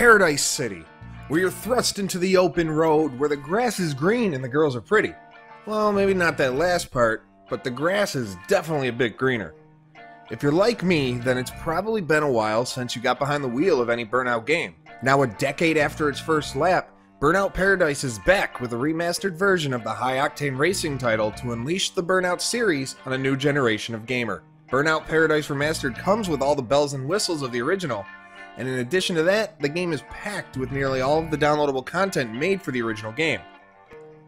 Paradise City, where you're thrust into the open road where the grass is green and the girls are pretty. Well, maybe not that last part, but the grass is definitely a bit greener. If you're like me, then it's probably been a while since you got behind the wheel of any Burnout game. Now, a decade after its first lap, Burnout Paradise is back with a remastered version of the high-octane racing title to unleash the Burnout series on a new generation of gamer. Burnout Paradise Remastered comes with all the bells and whistles of the original, and in addition to that, the game is packed with nearly all of the downloadable content made for the original game.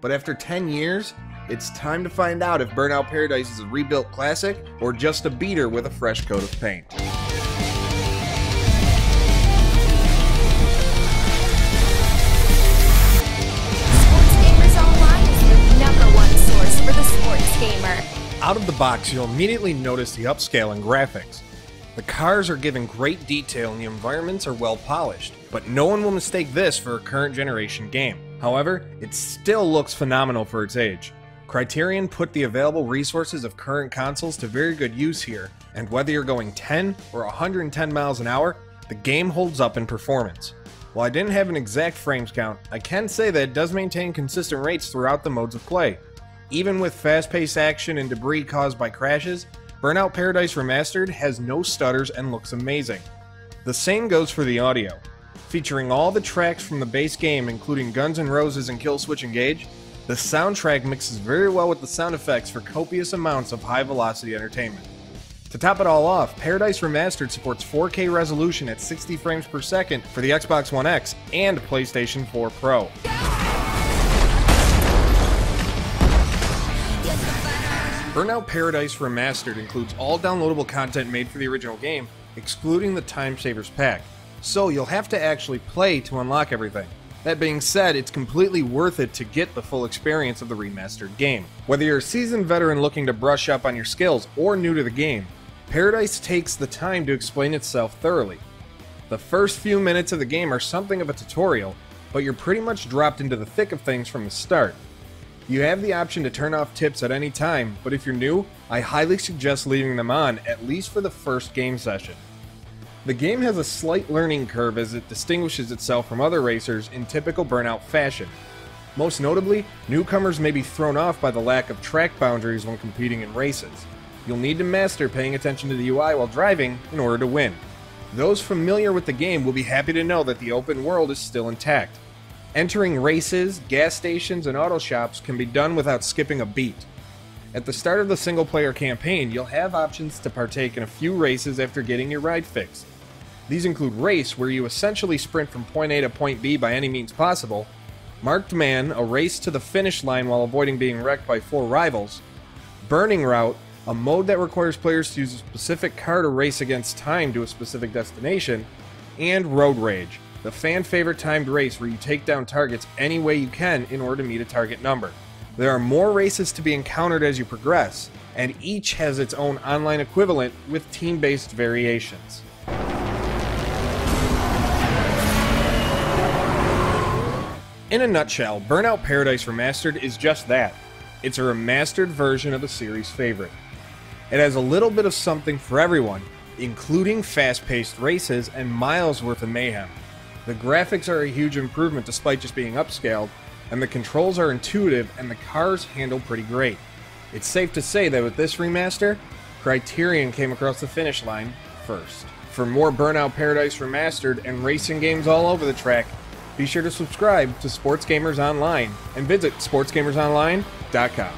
But after 10 years, it's time to find out if Burnout Paradise is a rebuilt classic or just a beater with a fresh coat of paint. Out of the box, you'll immediately notice the upscale in graphics. The cars are given great detail and the environments are well polished, but no one will mistake this for a current generation game. However, it still looks phenomenal for its age. Criterion put the available resources of current consoles to very good use here, and whether you're going 10 or 110 miles an hour, the game holds up in performance. While I didn't have an exact frames count, I can say that it does maintain consistent rates throughout the modes of play. Even with fast-paced action and debris caused by crashes, Burnout Paradise Remastered has no stutters and looks amazing. The same goes for the audio. Featuring all the tracks from the base game, including Guns N' Roses and Kill Switch Engage, the soundtrack mixes very well with the sound effects for copious amounts of high-velocity entertainment. To top it all off, Paradise Remastered supports 4K resolution at 60 frames per second for the Xbox One X and PlayStation 4 Pro. Burnout Paradise Remastered includes all downloadable content made for the original game, excluding the Time Savers pack, so you'll have to actually play to unlock everything. That being said, it's completely worth it to get the full experience of the remastered game. Whether you're a seasoned veteran looking to brush up on your skills or new to the game, Paradise takes the time to explain itself thoroughly. The first few minutes of the game are something of a tutorial, but you're pretty much dropped into the thick of things from the start. You have the option to turn off tips at any time, but if you're new, I highly suggest leaving them on, at least for the first game session. The game has a slight learning curve as it distinguishes itself from other racers in typical Burnout fashion. Most notably, newcomers may be thrown off by the lack of track boundaries when competing in races. You'll need to master paying attention to the UI while driving in order to win. Those familiar with the game will be happy to know that the open world is still intact. Entering races, gas stations, and auto shops can be done without skipping a beat. At the start of the single-player campaign, you'll have options to partake in a few races after getting your ride fixed. These include Race, where you essentially sprint from point A to point B by any means possible, Marked Man, a race to the finish line while avoiding being wrecked by 4 rivals, Burning Route, a mode that requires players to use a specific car to race against time to a specific destination, and Road Rage, the fan-favorite timed race where you take down targets any way you can in order to meet a target number. There are more races to be encountered as you progress, and each has its own online equivalent with team-based variations. In a nutshell, Burnout Paradise Remastered is just that. It's a remastered version of the series' favorite. It has a little bit of something for everyone, including fast-paced races and miles worth of mayhem. The graphics are a huge improvement despite just being upscaled, and the controls are intuitive and the cars handle pretty great. It's safe to say that with this remaster, Criterion came across the finish line first. For more Burnout Paradise Remastered and racing games all over the track, be sure to subscribe to Sports Gamers Online and visit sportsgamersonline.com.